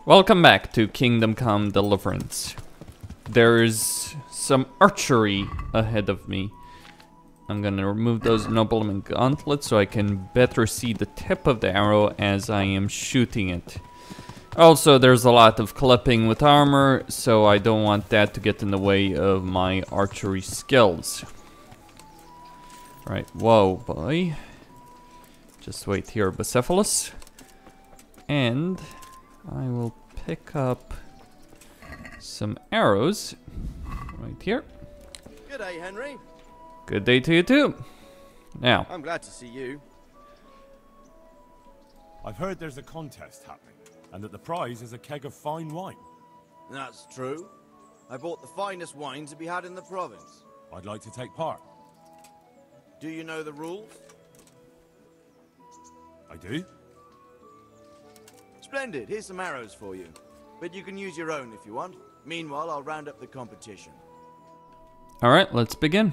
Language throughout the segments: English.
Welcome back to Kingdom Come Deliverance. There's some archery ahead of me. I'm gonna remove those nobleman gauntlets so I can better see the tip of the arrow as I am shooting it. Also, there's a lot of clipping with armor, so I don't want that to get in the way of my archery skills. Right, whoa, boy. Just wait here, Bucephalus. And I will pick up some arrows right here. Good day, Henry. Good day to you too. Now, I'm glad to see you. I've heard there's a contest happening, and that the prize is a keg of fine wine. That's true. I bought the finest wine to be had in the province. I'd like to take part. Do you know the rules? I do? Splendid. Here's some arrows for you. But you can use your own if you want. Meanwhile, I'll round up the competition. alright, let's begin.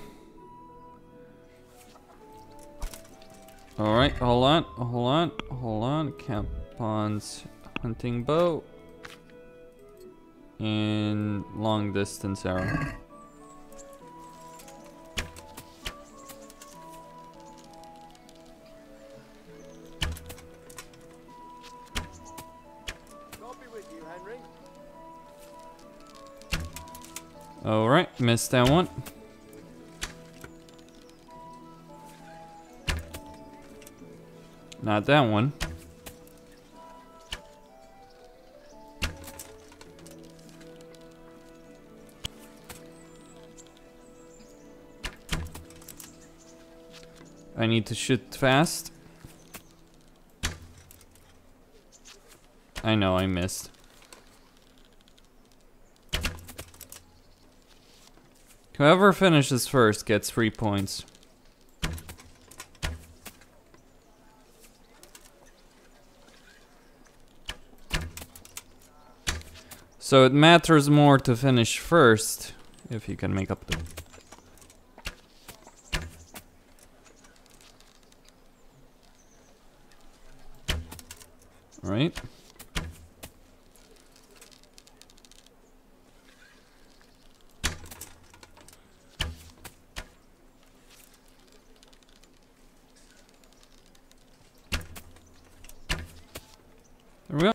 Alright, hold on. Campon's hunting bow. And long distance arrow. I'll be with you, Henry. Alright, missed that one. Not that one. I need to shoot fast. I know, I missed. Whoever finishes first gets 3 points. So it matters more to finish first, if you can make up the... Right. There we go.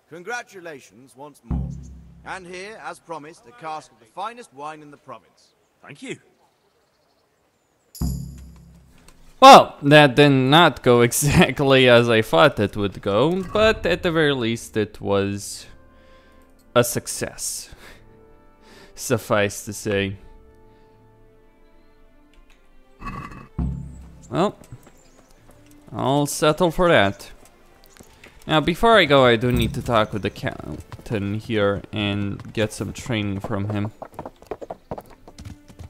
Congratulations once more. And here, as promised, a cask of the finest wine in the province. Thank you. Well, that did not go exactly as I thought it would go, but at the very least it was a success. Suffice to say. Well, I'll settle for that. Now, before I go, I do need to talk with the captain here and get some training from him.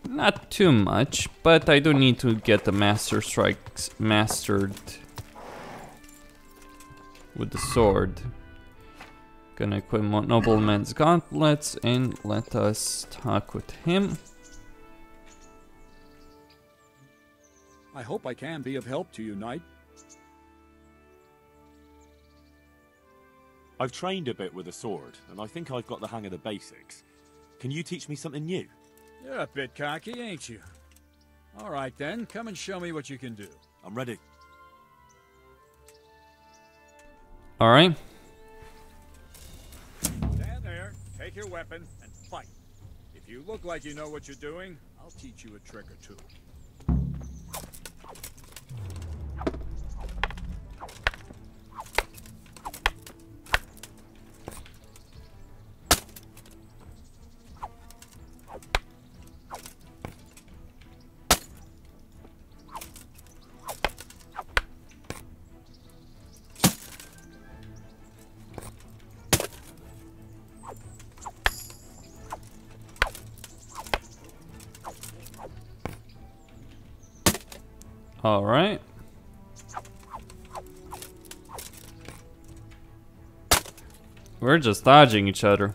Not too much, but I do need to get the master strikes mastered with the sword. Gonna equip nobleman's gauntlets and let us talk with him. I hope I can be of help to you, knight. I've trained a bit with a sword, and I think I've got the hang of the basics. Can you teach me something new? You're a bit cocky, ain't you? All right then, come and show me what you can do. I'm ready. Alright. Stand there, take your weapon, and fight. If you look like you know what you're doing, I'll teach you a trick or two. All right. We're just dodging each other.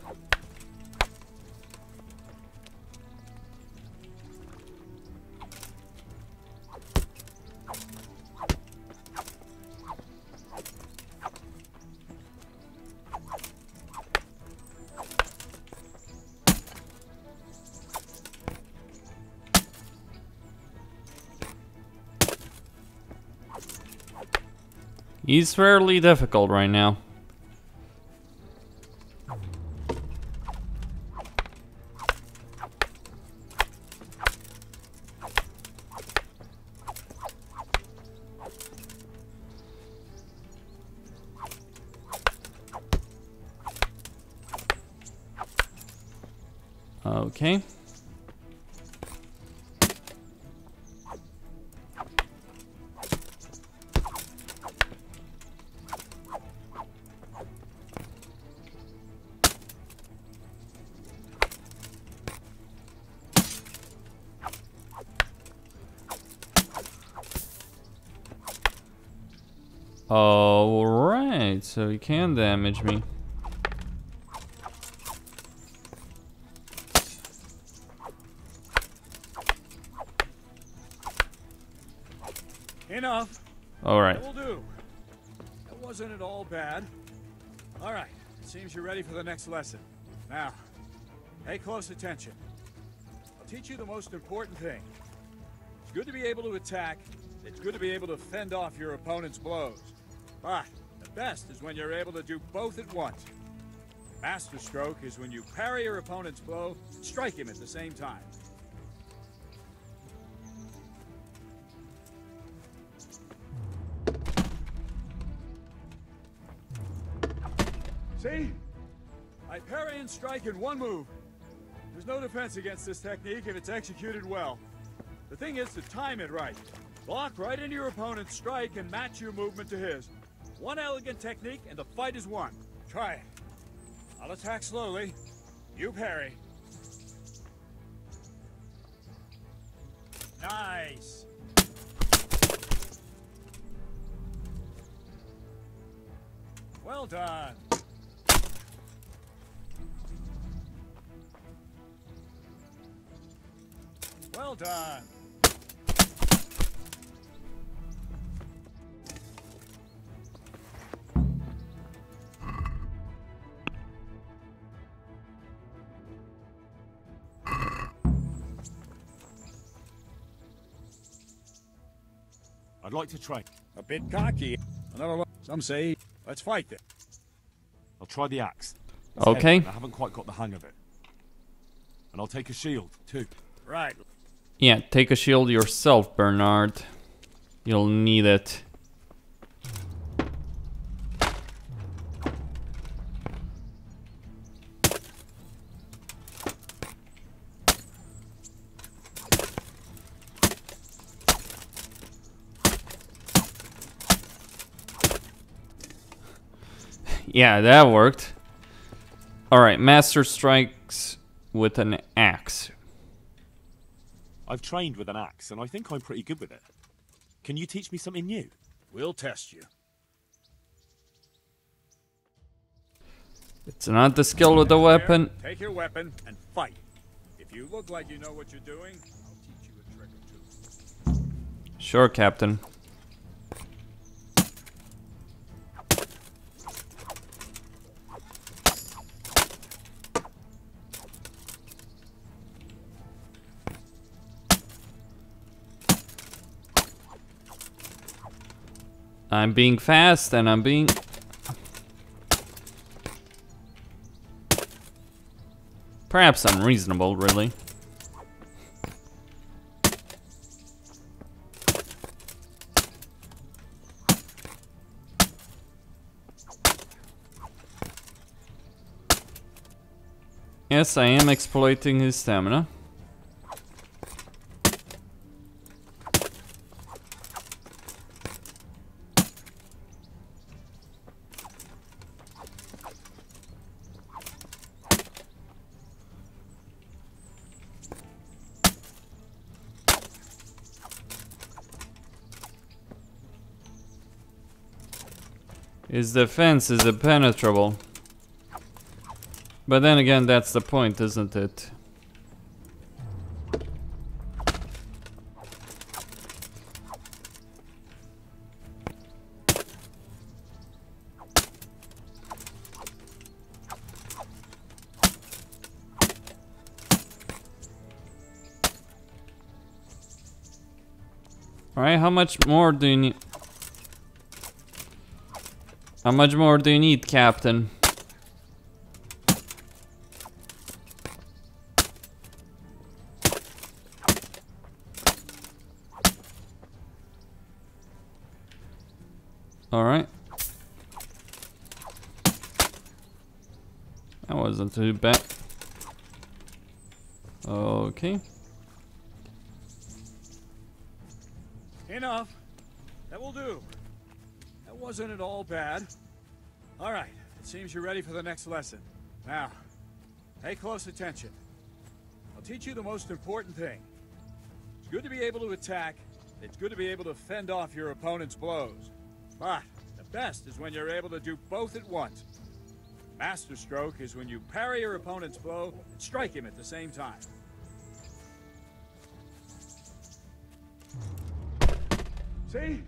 He's fairly difficult right now. Okay. Alright, so he can damage me. Enough. Alright. That will do. That wasn't at all bad. All right. It seems you're ready for the next lesson. Now, pay close attention. I'll teach you the most important thing. It's good to be able to attack. It's good to be able to fend off your opponent's blows. But the best is when you're able to do both at once. Master stroke is when you parry your opponent's blow and strike him at the same time. See? I parry and strike in one move. There's no defense against this technique if it's executed well. The thing is to time it right. Block right into your opponent's strike and match your movement to his. One elegant technique and the fight is won. Try it. I'll attack slowly. You parry. Nice. Well done. Well done. I'd like to try. A bit cocky. Another look. Some say, let's fight then. I'll try the axe. It's Okay. heavy, I haven't quite got the hang of it. And I'll take a shield, too. Right. Yeah, take a shield yourself, Bernard. You'll need it. Yeah, that worked. Alright, Master strikes with an axe. I've trained with an axe, and I think I'm pretty good with it. Can you teach me something new? We'll test you. It's not the skill with the weapon. Take your weapon and fight. If you look like you know what you're doing, I'll teach you a trick or two. Sure, Captain. I'm being fast and I'm being... perhaps unreasonable, really. Yes, I am exploiting his stamina. His defense is impenetrable. But then again, that's the point, isn't it? Alright, how much more do you need? How much more do you need, Captain? Alright. That wasn't too bad. Okay. Enough. That will do. That wasn't at all bad. All right. It seems you're ready for the next lesson. Now, pay close attention. I'll teach you the most important thing. It's good to be able to attack. It's good to be able to fend off your opponent's blows. But the best is when you're able to do both at once. Masterstroke is when you parry your opponent's blow and strike him at the same time. See?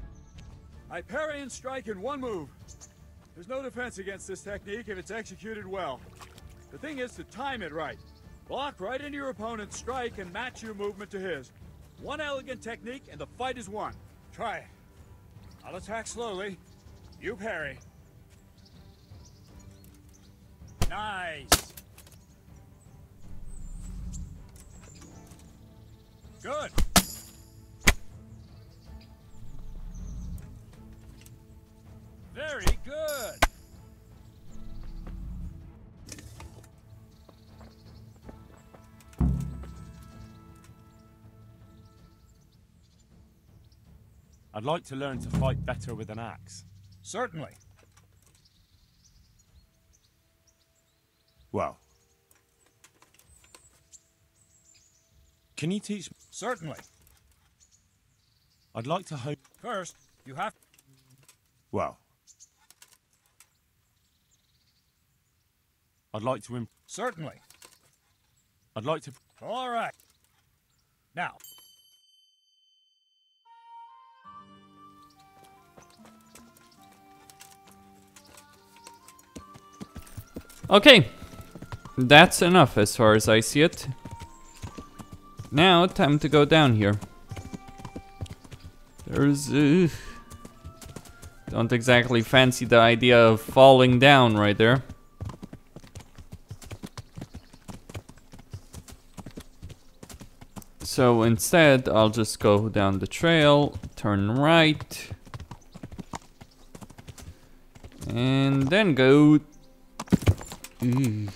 I parry and strike in one move. There's no defense against this technique if it's executed well. The thing is to time it right. Block right into your opponent's strike and match your movement to his. One elegant technique and the fight is won. Try it. I'll attack slowly. You parry. Nice. Good. Very good. I'd like to learn to fight better with an axe. Certainly. Well. Can you teach me? Certainly. I'd like to hope. First, you have... Well. I'd like to Certainly. I'd like to... All right. Now. Okay. That's enough as far as I see it. Now, time to go down here. There's... don't exactly fancy the idea of falling down right there. So instead, I'll just go down the trail, turn right, and then go... Ooh,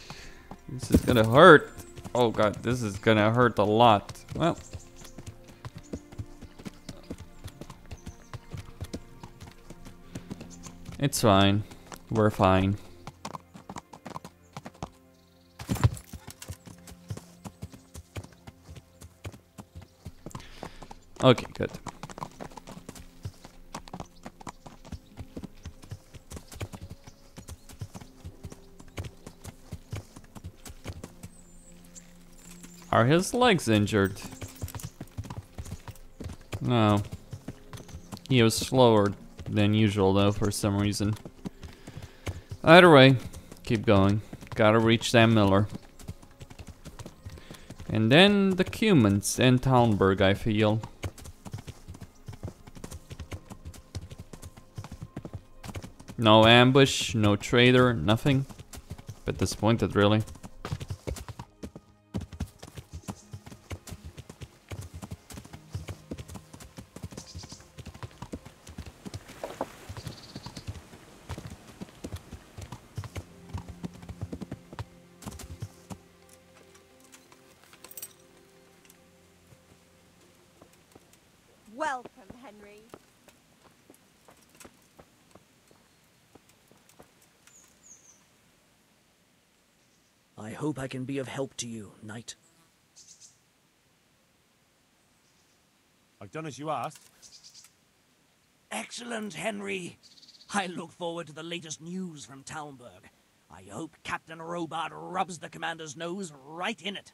this is gonna hurt. Oh god, this is gonna hurt a lot. Well... it's fine. We're fine. Okay, good. Are his legs injured? No. He was slower than usual though for some reason. Either way, keep going. Gotta reach that miller. And then the Cumans and Talmberg, I feel. No ambush, no trader, nothing. Bit disappointed, really. Welcome, Henry. I hope I can be of help to you, knight. I've done as you asked. Excellent, Henry. I look forward to the latest news from Talmberg. I hope Captain Robart rubs the commander's nose right in it.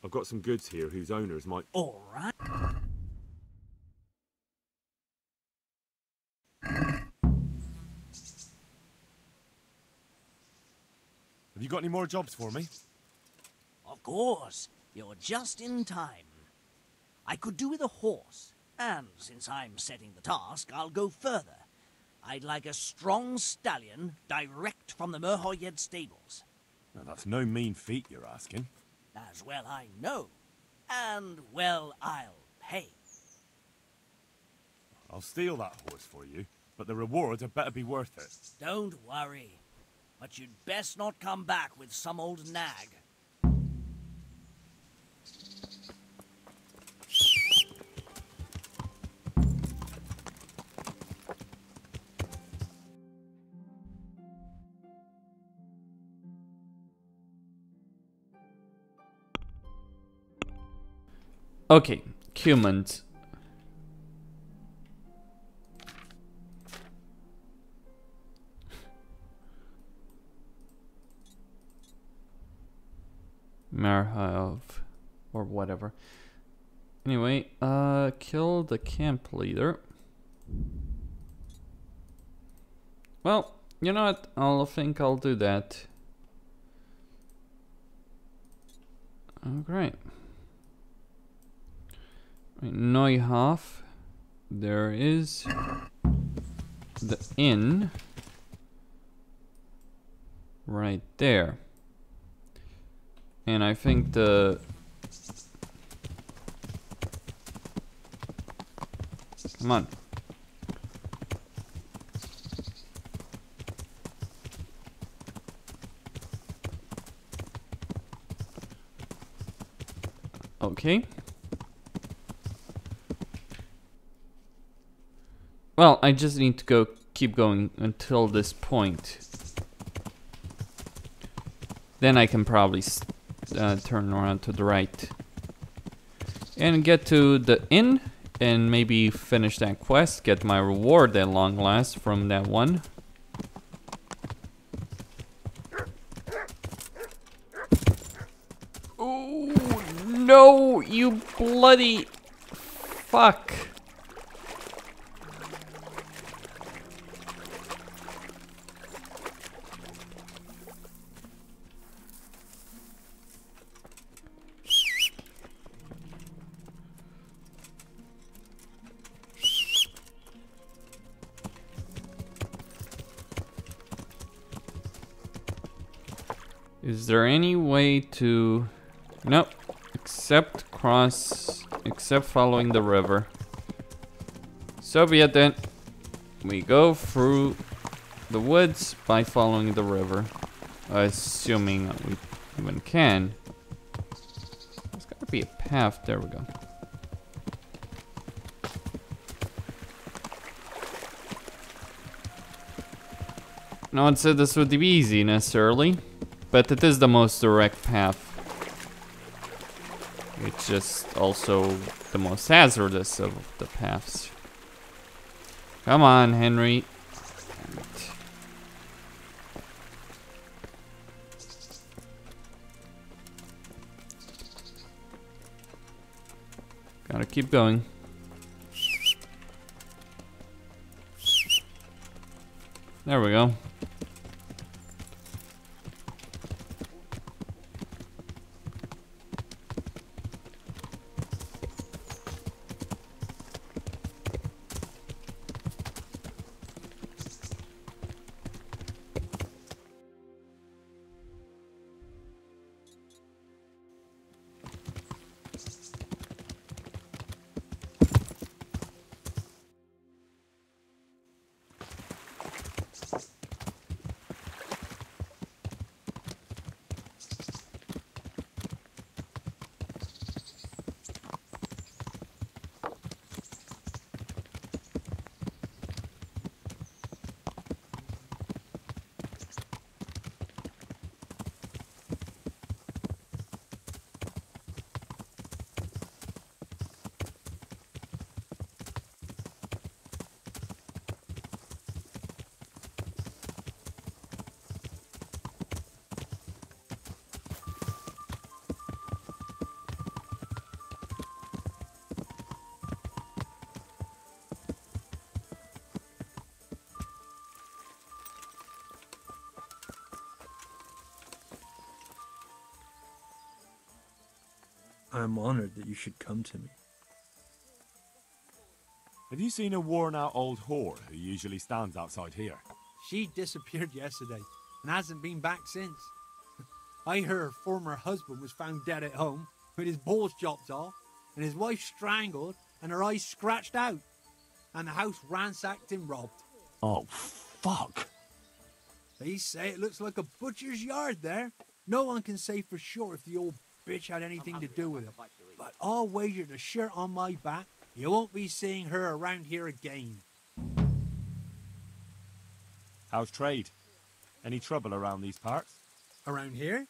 I've got some goods here whose owners might... All right. Have you got any more jobs for me? Of course. You're just in time. I could do with a horse. And since I'm setting the task, I'll go further. I'd like a strong stallion direct from the Merhoyed stables. Now, that's no mean feat you're asking. As well I know. And well I'll pay. I'll steal that horse for you, but the rewards had better be worth it. Don't worry. But you'd best not come back with some old nag. Okay, humans. Marhav or whatever. Anyway, kill the camp leader. Well, you know what? I think I'll do that. Oh, great. Neuhof. There is the inn right there. And I think the... Come on. Okay. Well, I just need to keep going until this point. Then I can probably turn around to the right and get to the inn and maybe finish that quest, get my reward at long last from that one. Oh no, you bloody fuck. Is there any way to... Nope. Except following the river. So be it then. We go through the woods by following the river. Assuming we even can. There's gotta be a path. There we go. No one said this would be easy necessarily. But it is the most direct path. It's just also the most hazardous of the paths. Come on, Henry. Gotta keep going. There we go. I am honored that you should come to me. Have you seen a worn-out old whore who usually stands outside here? She disappeared yesterday and hasn't been back since. I heard her former husband was found dead at home with his balls chopped off and his wife strangled and her eyes scratched out. And the house ransacked and robbed. Oh, fuck. They say it looks like a butcher's yard there. No one can say for sure if the old bitch had anything to do with it. But I'll wager the shirt on my back, you won't be seeing her around here again. How's trade? Any trouble around these parts? Around here?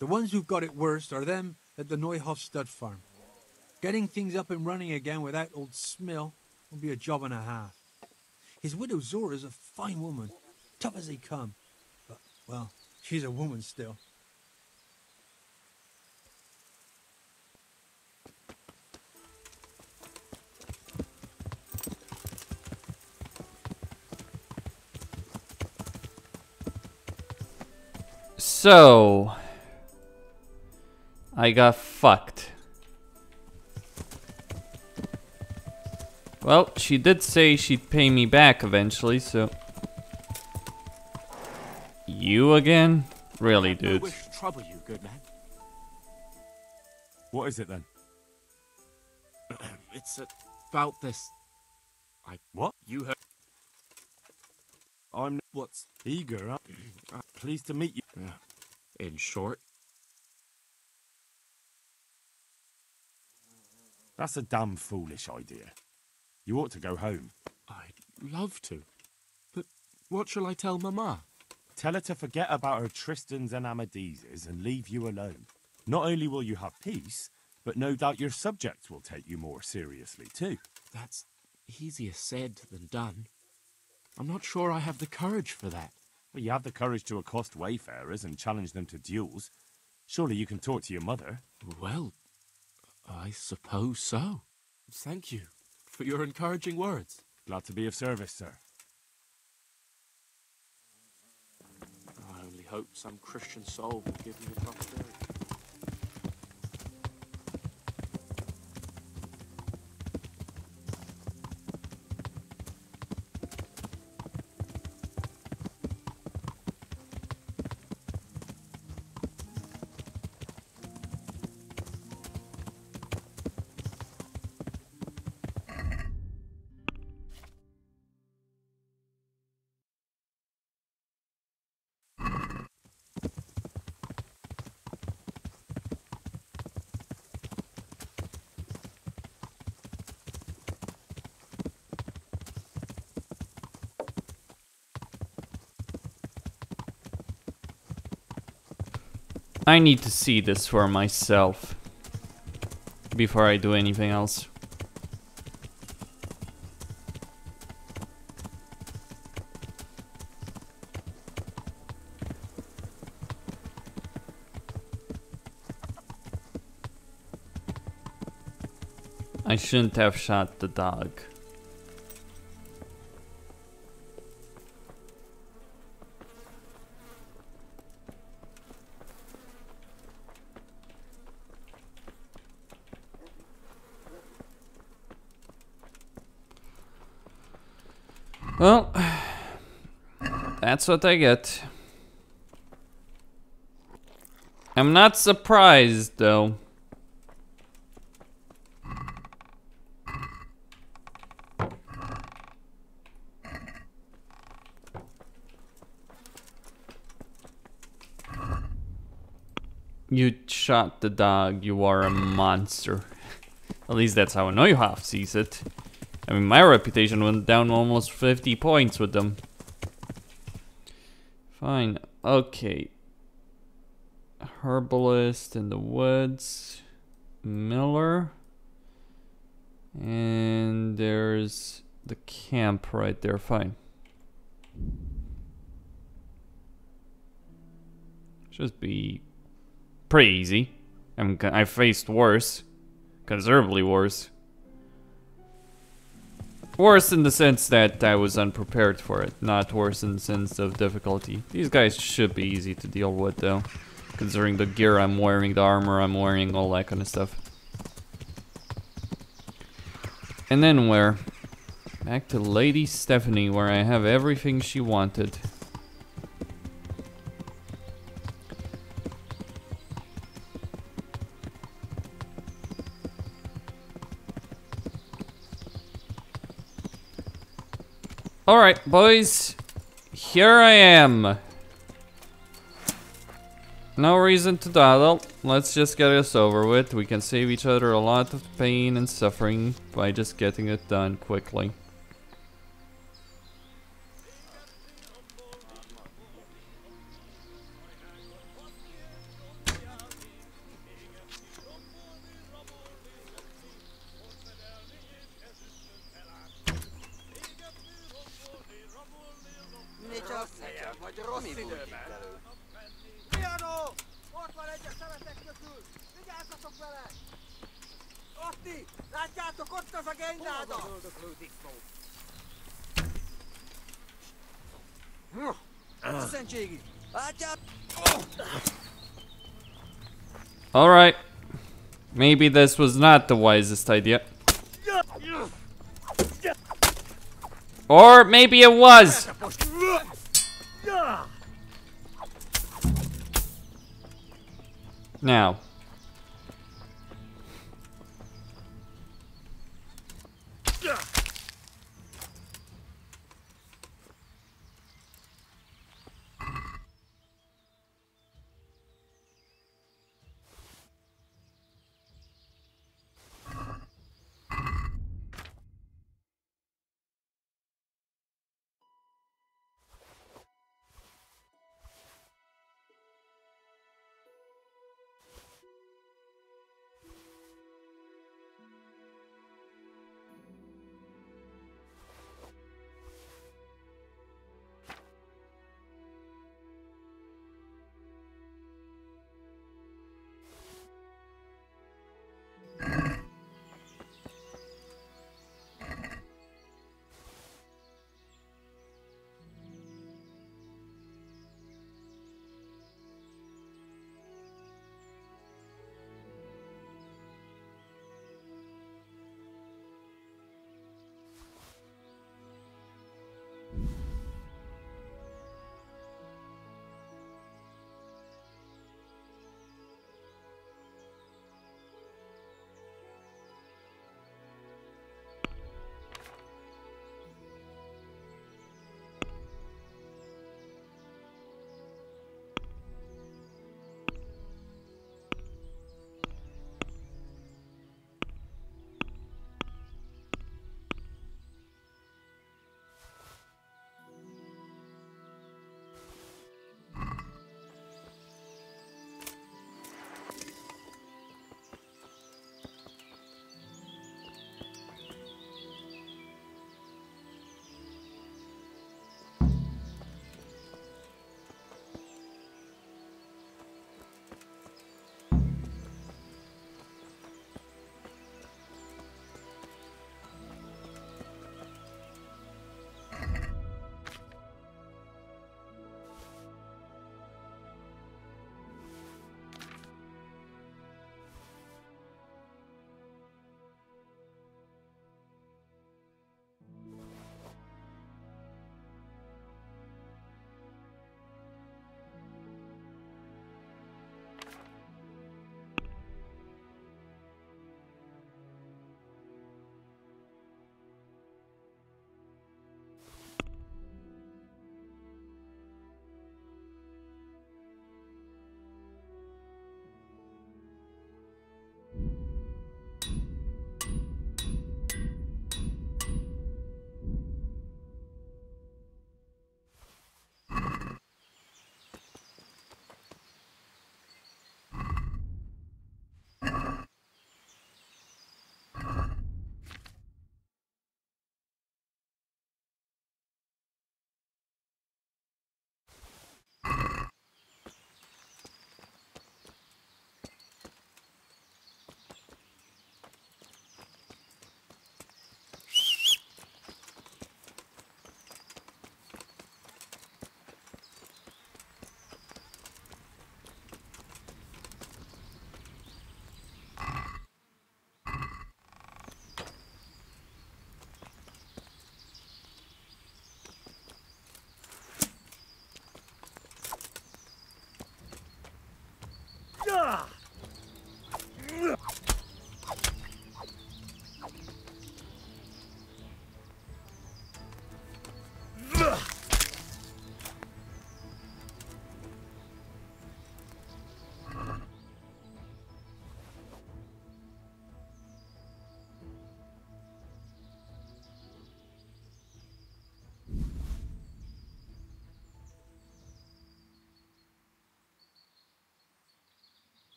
The ones who've got it worst are them at the Neuhoff stud farm. Getting things up and running again without old Smill will be a job and a half. His widow Zora's a fine woman, tough as they come. But, well, she's a woman still. So, I got fucked. Well, she did say she'd pay me back eventually, so... You again? Really, dude? No wish to trouble you, good man. What is it then? It's about this. What? You heard. I'm What's eager. Pleased to meet you. in short? That's a damn foolish idea. You ought to go home. I'd love to. But what shall I tell Mama? Tell her to forget about her Tristans and Amadises and leave you alone. Not only will you have peace, but no doubt your subjects will take you more seriously too. That's easier said than done. I'm not sure I have the courage for that. Well, you have the courage to accost wayfarers and challenge them to duels. Surely you can talk to your mother. Well, I suppose so. Thank you for your encouraging words. Glad to be of service, sir. I only hope some Christian soul will give me a proper burial. I need to see this for myself before I do anything else. I shouldn't have shot the dog. Well, that's what I get. I'm not surprised, though. You shot the dog, you are a monster. At least that's how Neuhoff sees it. I mean, my reputation went down almost 50 points with them. Fine, okay. Herbalist in the woods. Miller. And there's the camp right there, fine. Should be pretty easy. I faced worse. Considerably worse. Worse in the sense that I was unprepared for it, not worse in the sense of difficulty. These guys should be easy to deal with though, considering the gear I'm wearing, the armor I'm wearing, all that kind of stuff. And then where? Back to Lady Stephanie, where I have everything she wanted. Alright, boys. Here I am. No reason to dawdle. Let's just get this over with. We can save each other a lot of pain and suffering by just getting it done quickly. Piano! Ott van egy a szemetek közül! Vigyázzatok vele! Otti! Látjátok, ott az a gényláda! Szentségi! Látját! Alright. Maybe this was not the wisest idea. Or maybe it was. Now.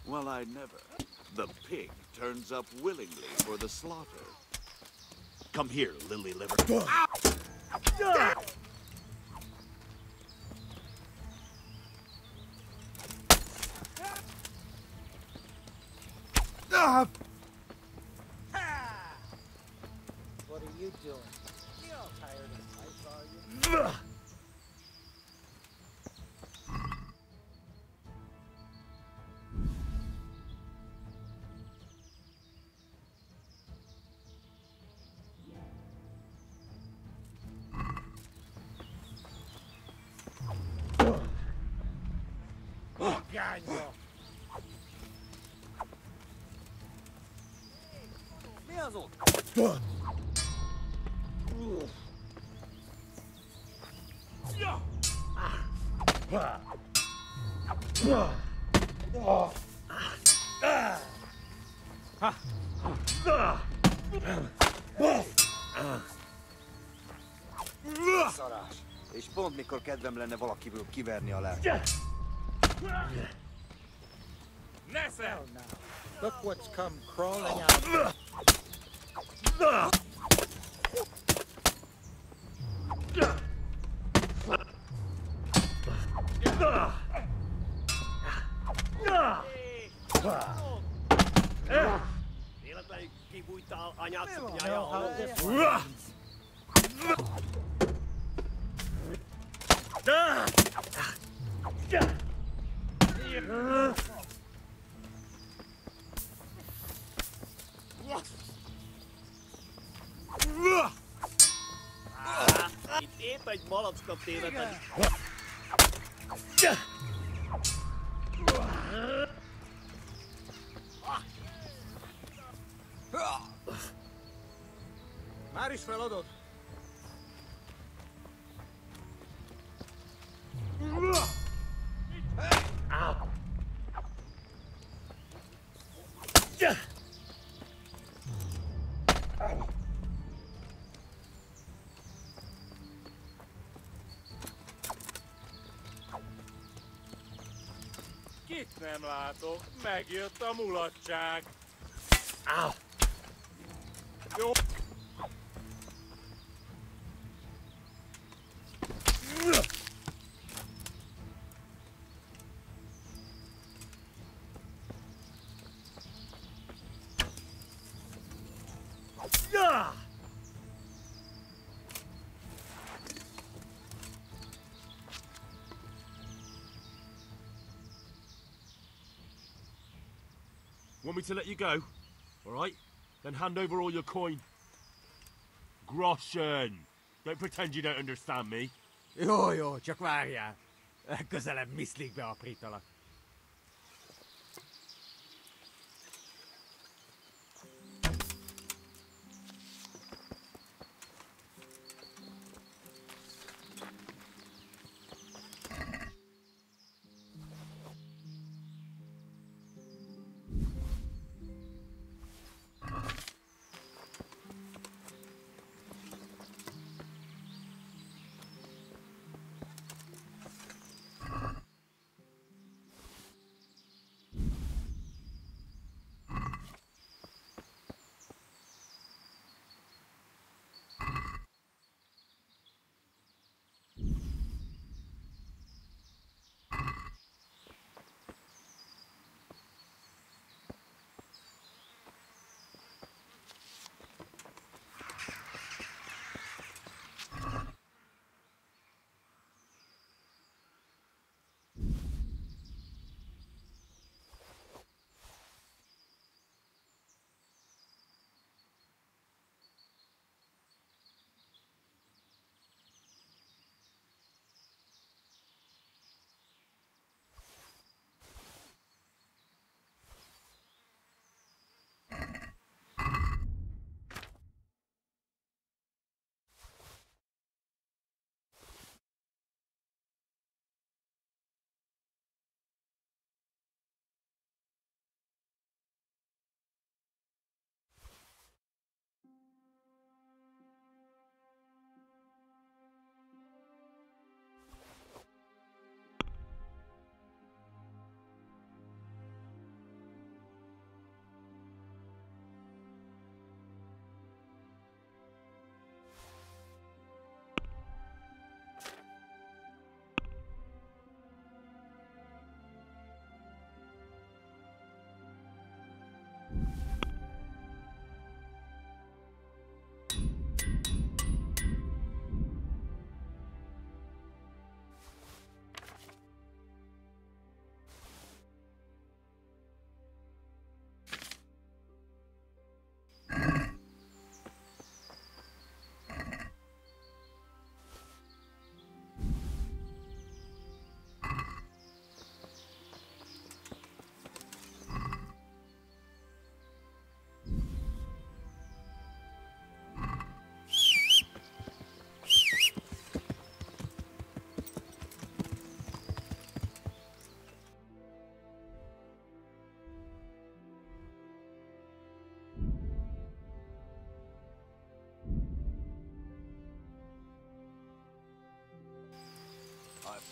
Well, I never. The pig turns up willingly for the slaughter. Come here, lily liver. What are you doing? You all tired of life, are you? Cagno! Miazon! Szarás. És pont mikor kedvem lenne valakiből kiverni a lelket. Nessa! Look what's come crawling out. Véletlenül kibújtál anyád We don't szoknyája know how alól. this works. Itt épp egy malacka tévededik. Már is feladod? Kit nem látok? Megjött a mulatság. Jó. Want me to let you go? All right? Then hand over all your coin. Groschen! Don't pretend you don't understand me. Jó, jó, csak várjál. Közelebb miszlik be aprítalak.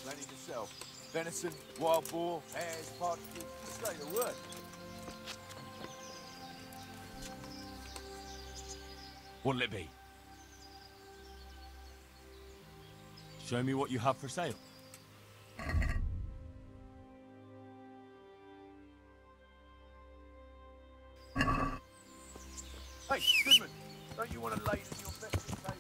Plenty to sell. Venison, wild boar, hares, partridges. Let's go your word. What'll it be? Show me what you have for sale. Hey, Goodman, don't you want to lay in your festive table?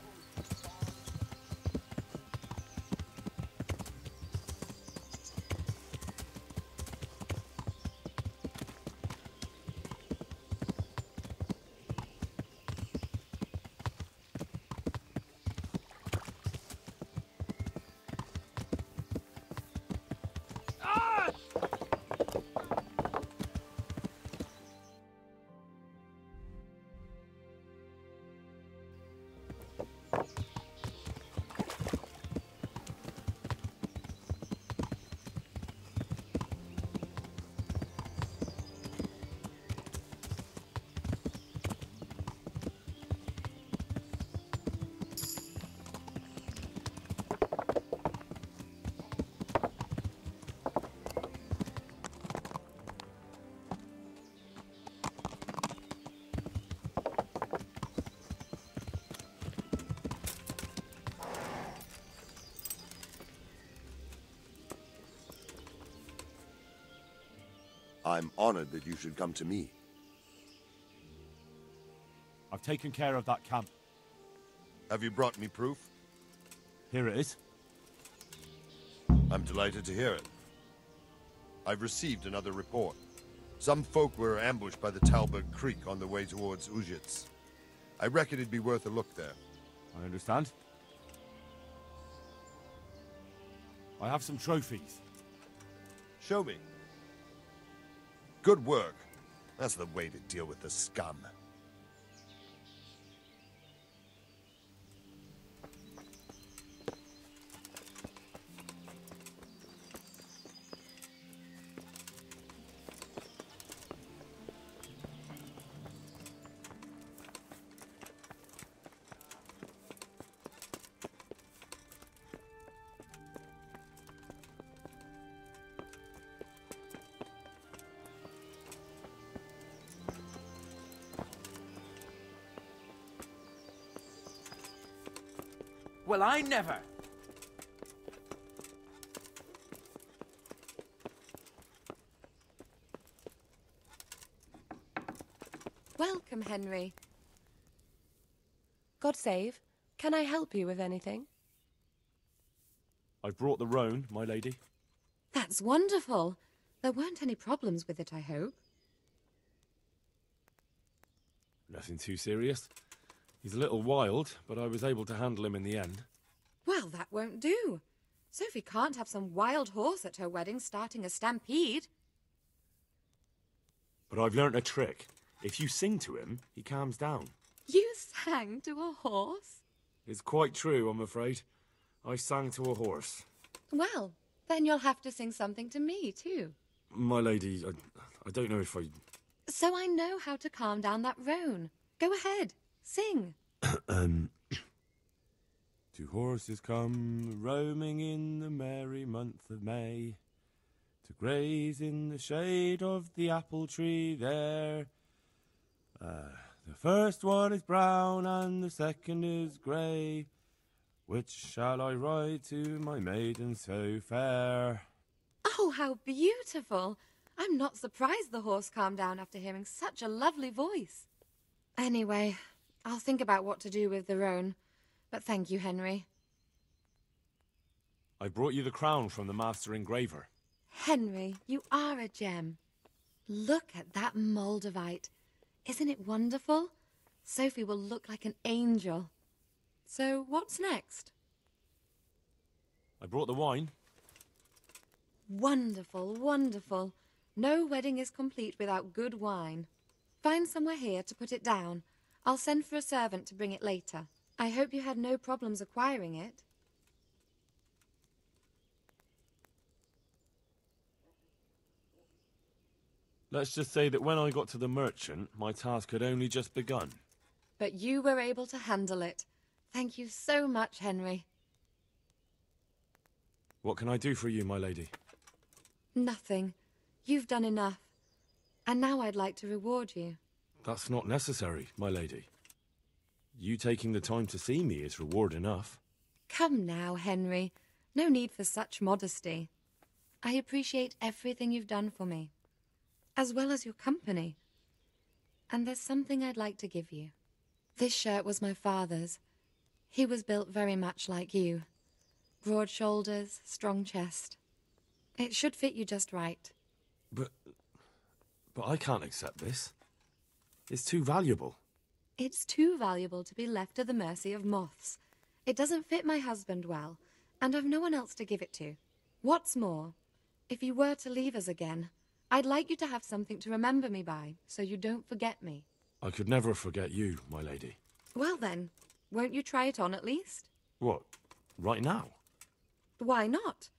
I'm honored that you should come to me. I've taken care of that camp. Have you brought me proof? Here it is. I'm delighted to hear it. I've received another report. Some folk were ambushed by the Talberg Creek on the way towards Ujits. I reckon it'd be worth a look there. I understand. I have some trophies. Show me. Good work. That's the way to deal with the scum. Well, I never. Welcome, Henry. God save. Can I help you with anything? I've brought the roan, my lady. That's wonderful. There weren't any problems with it, I hope. Nothing too serious. He's a little wild, but I was able to handle him in the end. Well, that won't do. Sophie can't have some wild horse at her wedding starting a stampede. But I've learnt a trick. If you sing to him, he calms down. You sang to a horse? It's quite true, I'm afraid. I sang to a horse. Well, then you'll have to sing something to me, too. My lady, I don't know if I... So I know how to calm down that roan. Go ahead, sing. Two horses come roaming in the merry month of May to graze in the shade of the apple tree there. The first one is brown and the second is grey. Which shall I ride to, my maiden so fair? Oh, how beautiful! I'm not surprised the horse calmed down after hearing such a lovely voice. Anyway, I'll think about what to do with the roan. But thank you, Henry. I brought you the crown from the master engraver. Henry, you are a gem. Look at that Moldavite. Isn't it wonderful? Sophie will look like an angel. So, what's next? I brought the wine. Wonderful, wonderful. No wedding is complete without good wine. Find somewhere here to put it down. I'll send for a servant to bring it later. I hope you had no problems acquiring it. Let's just say that when I got to the merchant, my task had only just begun. But you were able to handle it. Thank you so much, Henry. What can I do for you, my lady? Nothing. You've done enough. And now I'd like to reward you. That's not necessary, my lady. You taking the time to see me is reward enough. Come now, Henry. No need for such modesty. I appreciate everything you've done for me, as well as your company. And there's something I'd like to give you. This shirt was my father's. He was built very much like you. Broad shoulders, strong chest. It should fit you just right. But I can't accept this. It's too valuable. It's too valuable to be left to the mercy of moths. It doesn't fit my husband well, and I've no one else to give it to. What's more, if you were to leave us again, I'd like you to have something to remember me by, so you don't forget me. I could never forget you, my lady. Well then, won't you try it on at least? What, right now? Why not?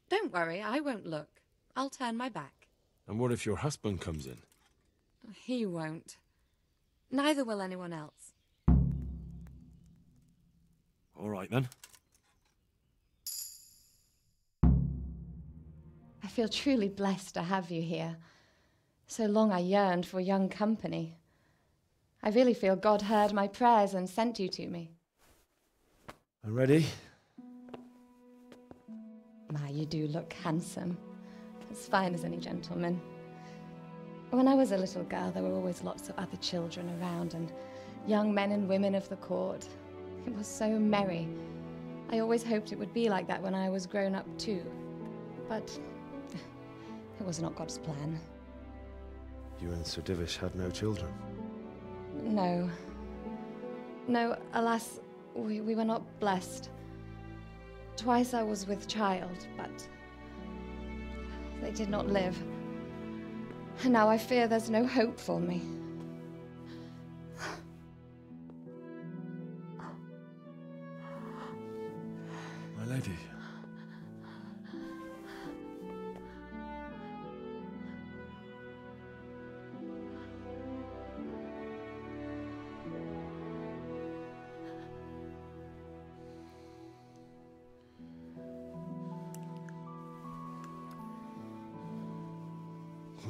Don't worry, I won't look. I'll turn my back. And what if your husband comes in? He won't. Neither will anyone else. All right, then. I feel truly blessed to have you here. So long I yearned for young company. I really feel God heard my prayers and sent you to me. I'm ready. My, you do look handsome. As fine as any gentleman. When I was a little girl, there were always lots of other children around and young men and women of the court. It was so merry. I always hoped it would be like that when I was grown up too. But it was not God's plan. You and Sir Divish had no children? No. No, alas, we were not blessed. Twice I was with child, but they did not live. And now I fear there's no hope for me. My lady.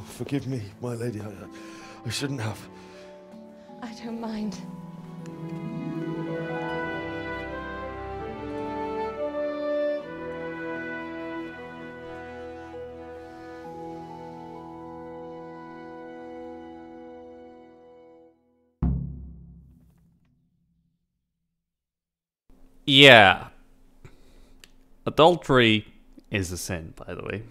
Forgive me, my lady. I shouldn't have. I don't mind. Yeah. Adultery is a sin, by the way.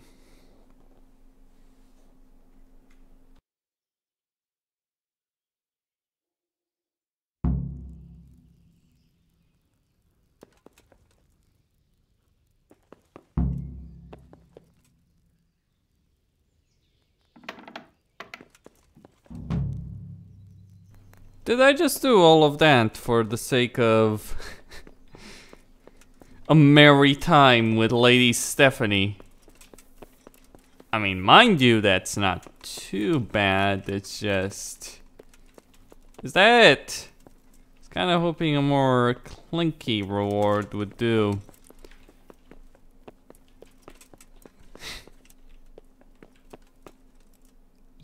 Did I just do all of that for the sake of a merry time with Lady Stephanie? I mean, mind you, that's not too bad. It's just... Is that it? I was kind of hoping a more clinky reward would do.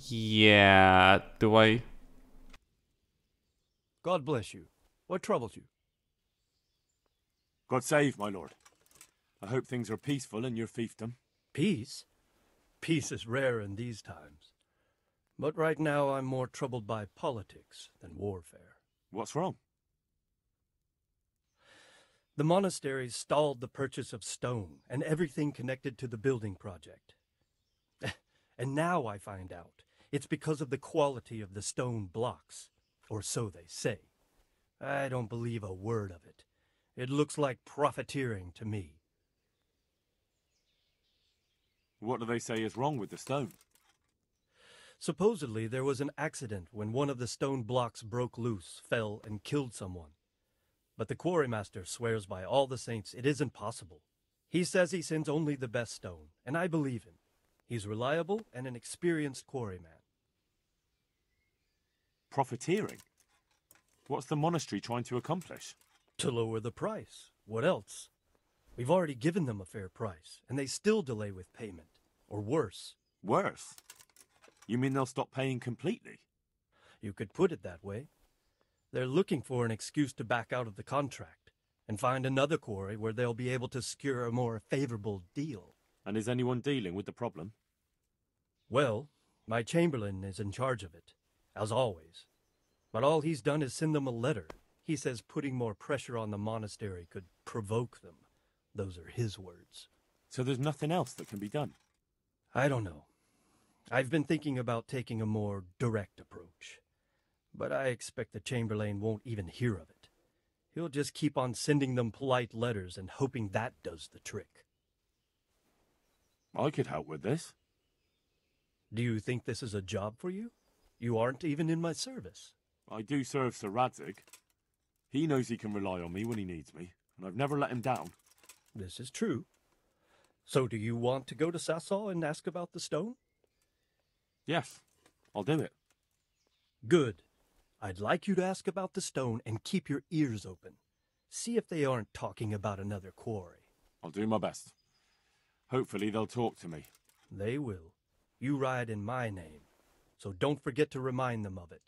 Yeah, do I... God bless you. What troubles you? God save, my lord. I hope things are peaceful in your fiefdom. Peace? Peace is rare in these times. But right now I'm more troubled by politics than warfare. What's wrong? The monastery stalled the purchase of stone and everything connected to the building project. And now I find out it's because of the quality of the stone blocks. Or so they say. I don't believe a word of it. It looks like profiteering to me. What do they say is wrong with the stone? Supposedly there was an accident when one of the stone blocks broke loose, fell, and killed someone. But the quarrymaster swears by all the saints it isn't possible. He says he sends only the best stone, and I believe him. He's reliable and an experienced quarryman. Profiteering? What's the monastery trying to accomplish? To lower the price. What else? We've already given them a fair price, and they still delay with payment. Or worse. Worse? You mean they'll stop paying completely? You could put it that way. They're looking for an excuse to back out of the contract and find another quarry where they'll be able to secure a more favorable deal. And is anyone dealing with the problem? Well, my Chamberlain is in charge of it, as always. But all he's done is send them a letter. He says putting more pressure on the monastery could provoke them. Those are his words. So there's nothing else that can be done? I don't know. I've been thinking about taking a more direct approach. But I expect the Chamberlain won't even hear of it. He'll just keep on sending them polite letters and hoping that does the trick. I could help with this. Do you think this is a job for you? You aren't even in my service. I do serve Sir Radzig. He knows he can rely on me when he needs me, and I've never let him down. This is true. So do you want to go to Sasau and ask about the stone? Yes, I'll do it. Good. I'd like you to ask about the stone and keep your ears open. See if they aren't talking about another quarry. I'll do my best. Hopefully they'll talk to me. They will. You ride in my name, so don't forget to remind them of it.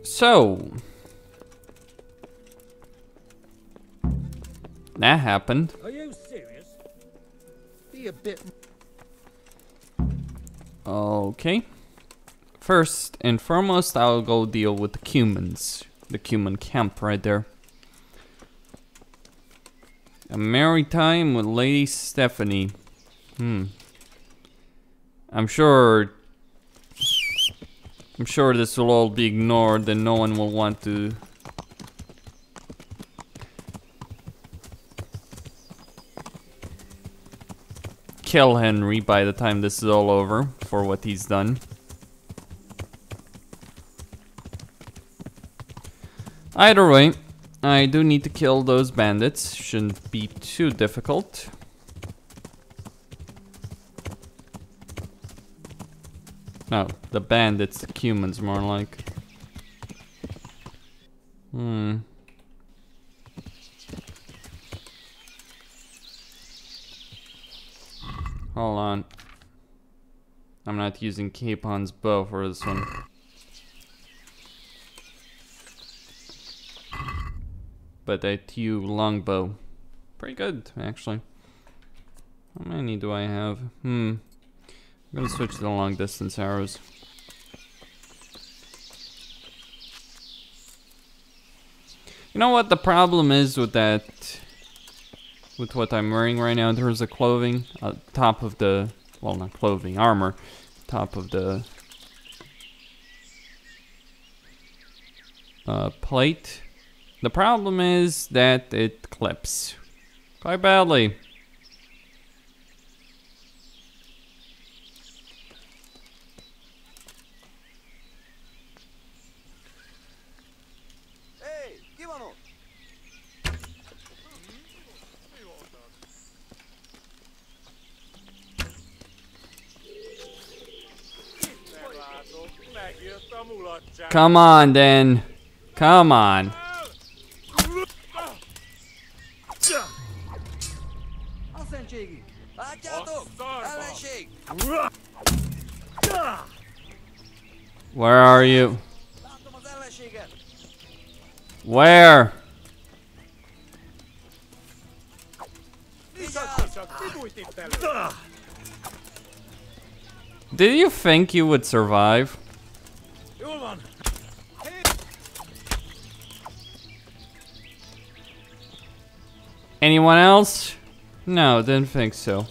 So, that happened. Are you serious? Be a bit. Okay. First and foremost, I'll go deal with the Cumans. The Cuman camp right there. A merry time with Lady Stephanie. I'm sure this will all be ignored and no one will want to kill Henry by the time this is all over for what he's done. Either way, I do need to kill those bandits. Shouldn't be too difficult. No, the bandits, the Cumans more like. Hold on. I'm not using Capon's bow for this one. But that longbow. Pretty good, actually. How many do I have? I'm gonna switch to the long distance arrows. You know what the problem is with that? With what I'm wearing right now in terms of clothing? Top of the... well, not clothing, armor. Top of the... plate. The problem is that it clips. Quite badly. Hey, give on it. Come on, then. Come on. Assentségi! Látjátok? Ellenség! Where are you? Látom az ellenséget! Where? Did you think you would survive? Jól van! Anyone else? No, didn't think so.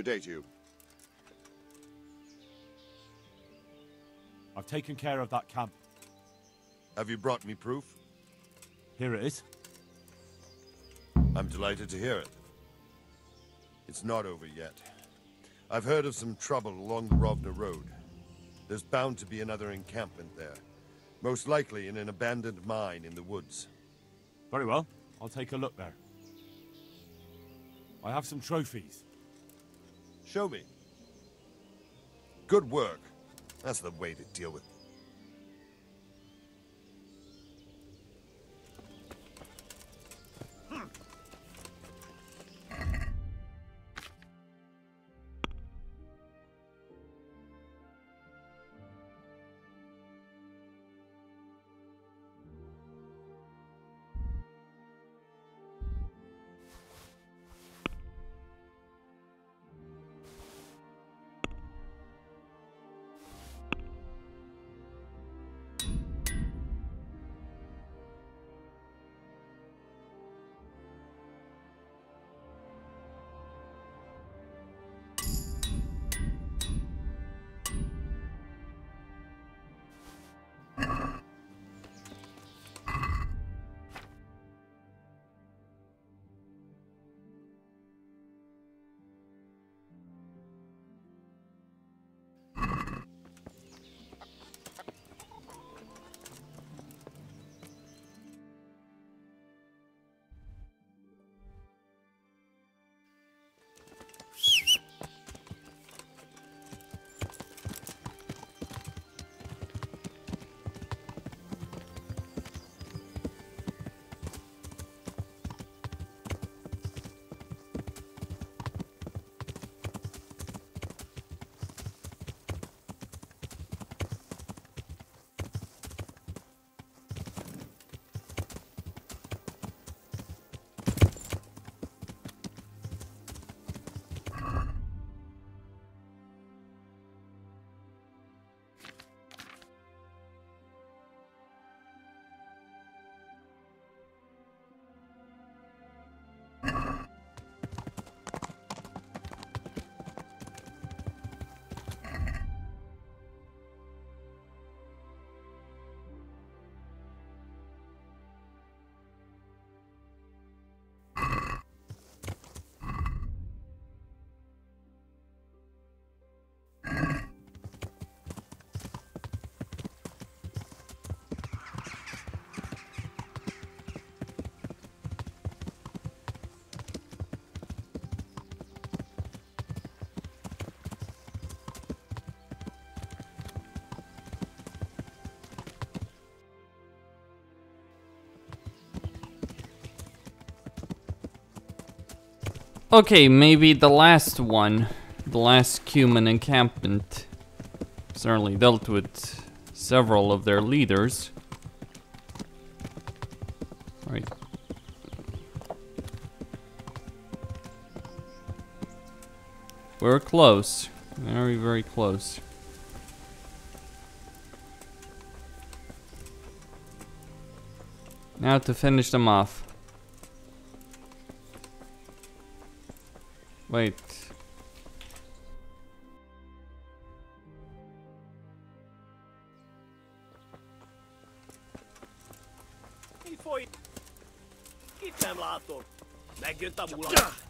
Good day to you. I've taken care of that camp. Have you brought me proof? Here it is. I'm delighted to hear it. It's not over yet. I've heard of some trouble along the Rovna Road. There's bound to be another encampment there. Most likely in an abandoned mine in the woods. Very well. I'll take a look there. I have some trophies. Show me. Good work. That's the way to deal with it. Okay, maybe the last one, the last human encampment, certainly dealt with several of their leaders. Right. We're close. Very, very close. Now to finish them off. Wait. Mit folyik? Itt nem látod. Megjött a mulat.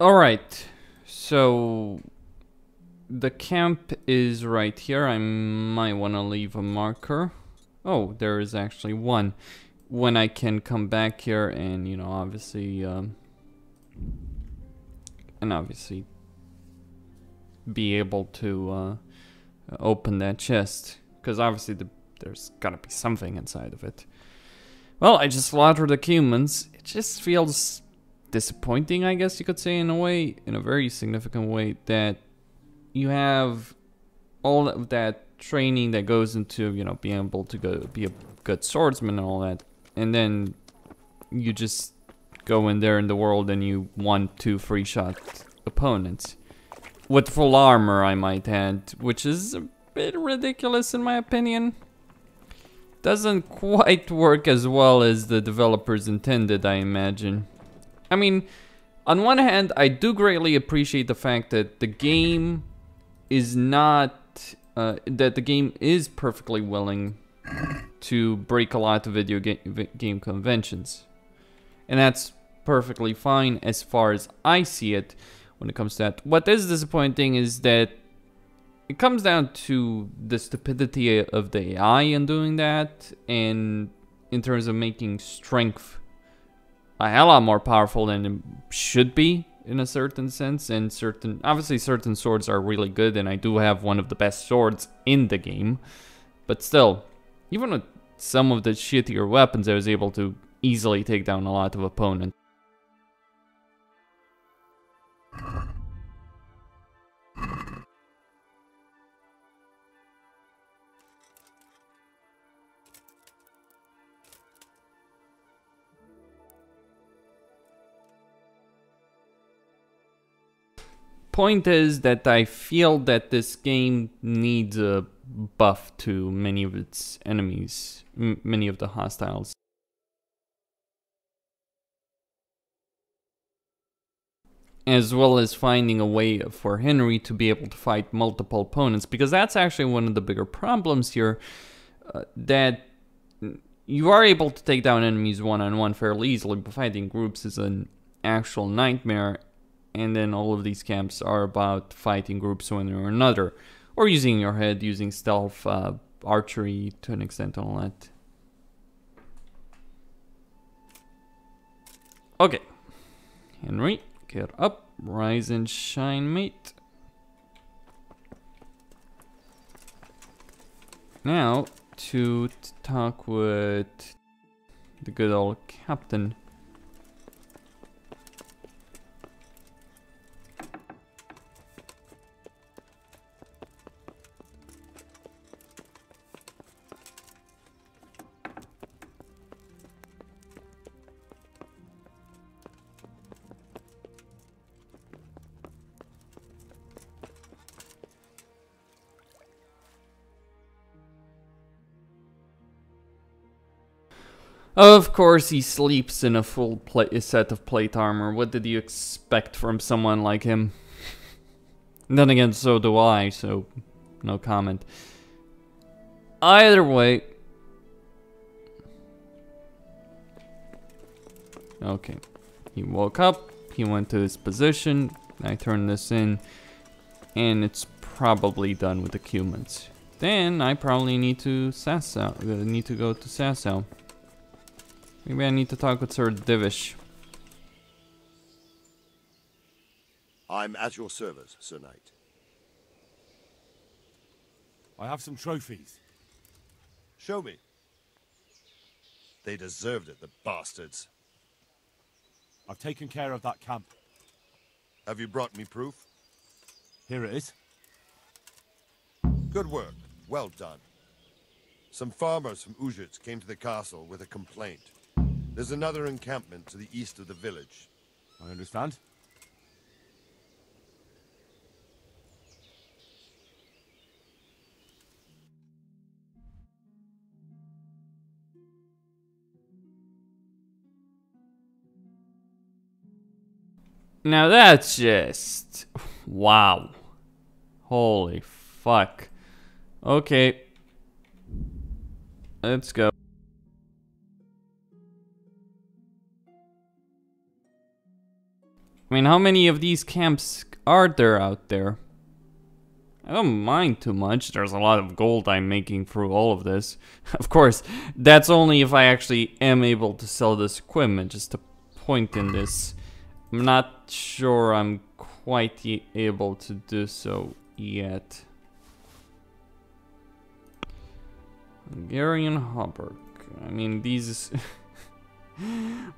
Alright, so the camp is right here. I might want to leave a marker. Oh, there is actually one. When I can come back here and, you know, obviously, be able to open that chest. Because obviously there's gotta be something inside of it. Well, I just slaughtered the humans. It just feels disappointing, I guess you could say, in a way, in a very significant way, that you have all of that training that goes into, you know, being able to be a good swordsman and all that, and then you just go in there in the world and you 1-2 free shot opponents with full armor, I might add, which is a bit ridiculous in my opinion. Doesn't quite work as well as the developers intended, I imagine. I mean, on one hand, I do greatly appreciate the fact that the game is not, that the game is perfectly willing to break a lot of video game conventions. And that's perfectly fine as far as I see it when it comes to that. What is disappointing is that it comes down to the stupidity of the AI in doing that, and in terms of making strength a hell lot more powerful than it should be in a certain sense. And obviously certain swords are really good, and I do have one of the best swords in the game, but still, even with some of the shittier weapons, I was able to easily take down a lot of opponents. Point is that I feel that this game needs a buff to many of its enemies, many of the hostiles. As well as finding a way for Henry to be able to fight multiple opponents, because that's actually one of the bigger problems here, that you are able to take down enemies one-on-one fairly easily, but fighting groups is an actual nightmare. And then all of these camps are about fighting groups one or another, or using your head, using stealth, archery to an extent, and all that. Okay, Henry, get up, rise and shine, mate. Now to talk with the good old captain. Of course, he sleeps in a full set of plate armor. What did you expect from someone like him? Then again, so do I, so no comment. Either way. Okay. He woke up, he went to his position, I turned this in, and it's probably done with the humans. Then I probably need to go to Sasau. Maybe I need to talk with Sir Divish. I'm at your service, Sir Knight. I have some trophies. Show me. They deserved it, the bastards. I've taken care of that camp. Have you brought me proof? Here it is. Good work. Well done. Some farmers from Ujits came to the castle with a complaint. There's another encampment to the east of the village. I understand. Now that's just... wow. Holy fuck. Okay. Let's go. I mean, how many of these camps are there out there? I don't mind too much. There's a lot of gold I'm making through all of this. Of course, that's only if I actually am able to sell this equipment. Just a point in this. I'm not sure I'm quite able to do so yet. Hungarian Hauberk. I mean, these...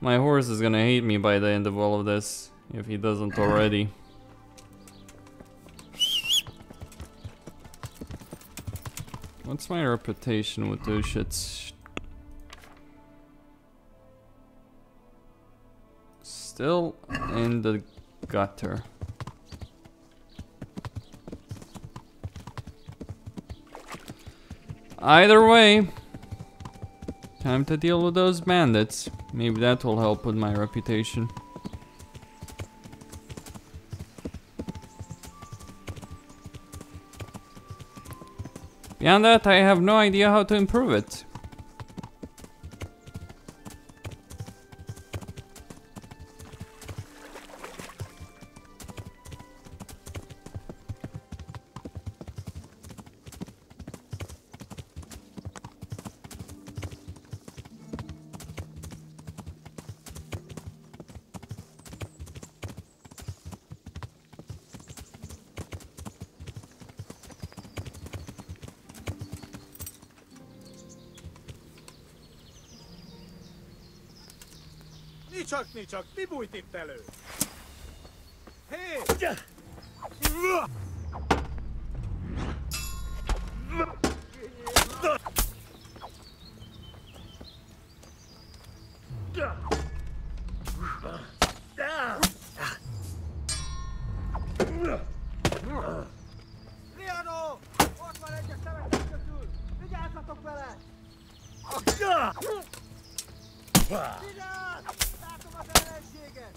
My horse is gonna hate me by the end of all of this, if he doesn't already. What's my reputation with those shits? Still in the gutter. Either way, time to deal with those bandits. Maybe that will help with my reputation. Beyond that, I have no idea how to improve it. Nicsak, mi bújt itt elő? Hé! Riano! Ott van egy a szemetek közül! Vigyázzatok vele! Vigyázz! Látom az ellenséget!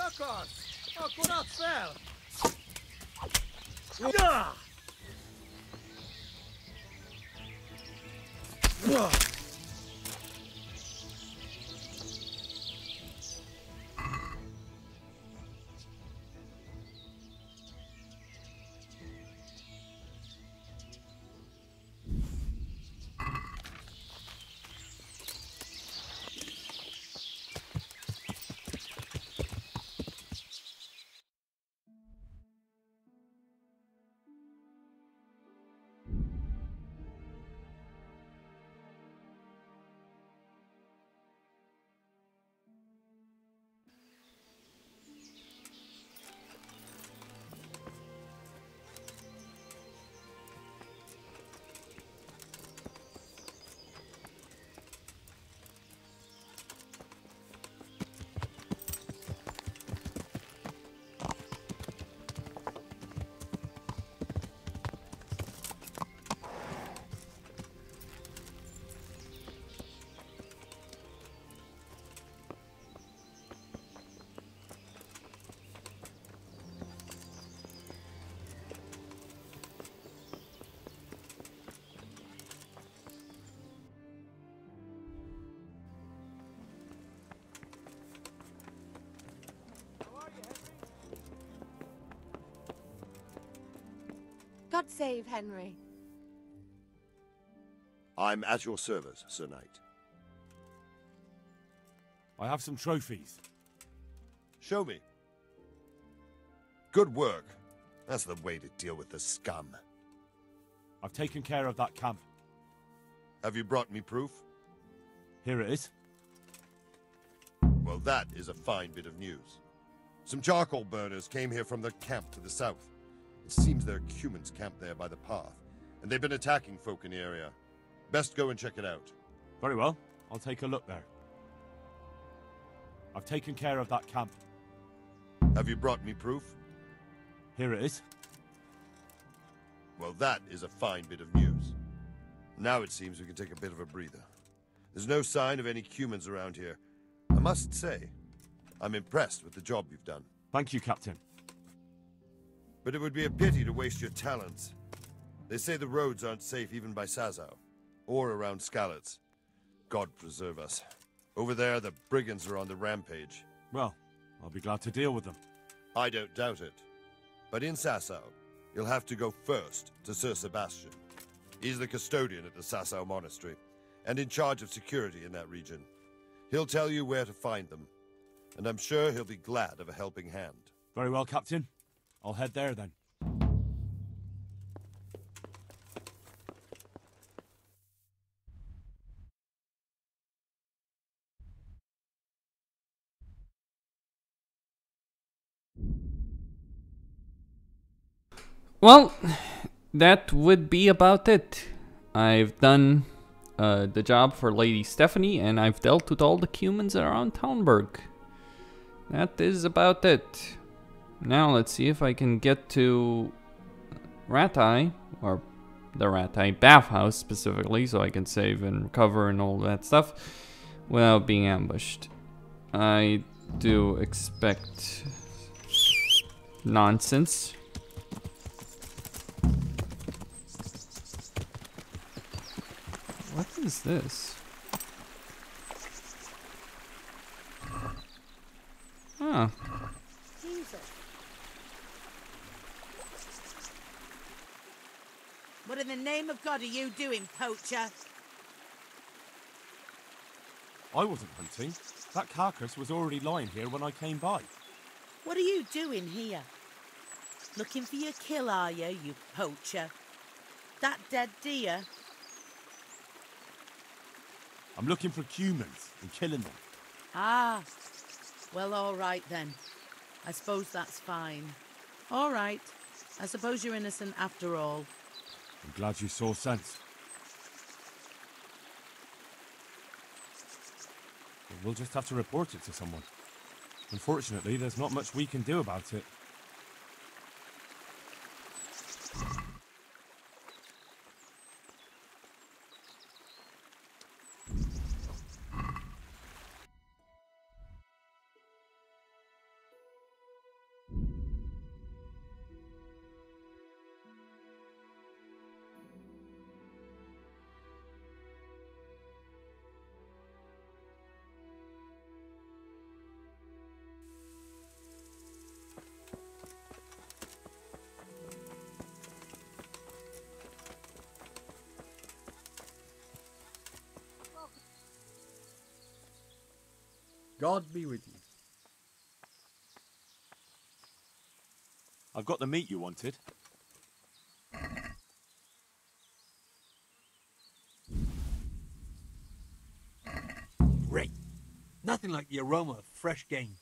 mi akarsz? Akkor add fel! Ja! God save Henry. I'm at your service, Sir Knight. I have some trophies. Show me. Good work. That's the way to deal with the scum. I've taken care of that camp. Have you brought me proof? Here it is. Well, that is a fine bit of news. Some charcoal burners came here from the camp to the south. It seems there are humans camped there by the path, and they've been attacking folk in the area. Best go and check it out. Very well. I'll take a look there. I've taken care of that camp. Have you brought me proof? Here it is. Well, that is a fine bit of news. Now it seems we can take a bit of a breather. There's no sign of any humans around here. I must say, I'm impressed with the job you've done. Thank you, Captain. But it would be a pity to waste your talents. They say the roads aren't safe even by Sazau, or around Skalitz. God preserve us. Over there, the brigands are on the rampage. Well, I'll be glad to deal with them. I don't doubt it. But in Sasau, you'll have to go first to Sir Sebastian. He's the custodian at the Sasau Monastery, and in charge of security in that region. He'll tell you where to find them, and I'm sure he'll be glad of a helping hand. Very well, Captain. I'll head there then. Well, that would be about it. I've done the job for Lady Stephanie, and I've dealt with all the humans around Talmberg. That is about it. Now let's see if I can get to Ratai, or the Ratai bathhouse specifically, so I can save and recover and all that stuff without being ambushed. I do expect nonsense. What is this? Huh. Jesus. What in the name of God are you doing, poacher? I wasn't hunting. That carcass was already lying here when I came by. What are you doing here? Looking for your kill, are you poacher? That dead deer? I'm looking for humans and killing them. Ah, well, all right then. I suppose that's fine. All right. I suppose you're innocent after all. I'm glad you saw sense. But we'll just have to report it to someone. Unfortunately, there's not much we can do about it. God be with you. I've got the meat you wanted. Great. Nothing like the aroma of fresh game.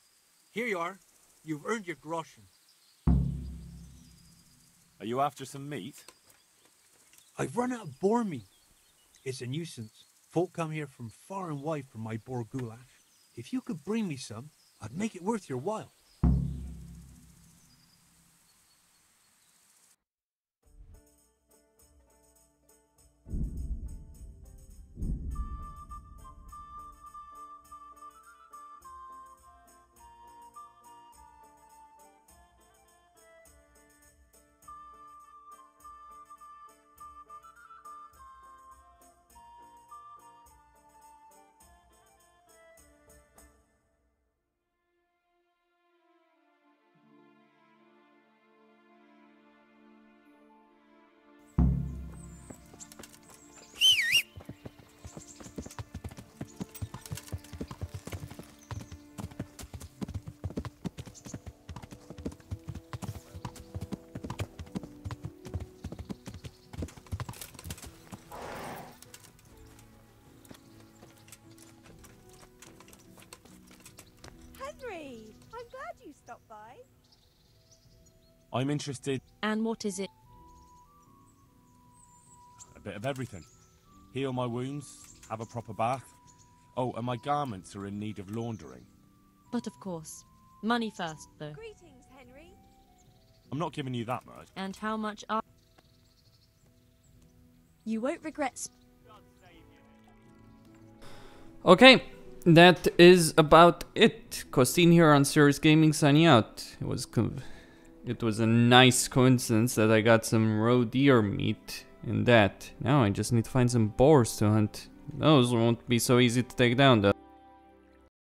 Here you are. You've earned your groschen. Are you after some meat? I've run out of boar meat. It's a nuisance. Folk come here from far and wide for my boar goulash. If you could bring me some, I'd make it worth your while. Henry, I'm glad you stopped by. I'm interested. And what is it? A bit of everything. Heal my wounds, have a proper bath. Oh, and my garments are in need of laundering. But of course. Money first, though. Greetings, Henry. I'm not giving you that much. And how much are... You won't regret... Okay, that is about it. Costin here on Serious Gaming signing out. It was a nice coincidence that I got some roe deer meat in that. Now I just need to find some boars to hunt. Those won't be so easy to take down though.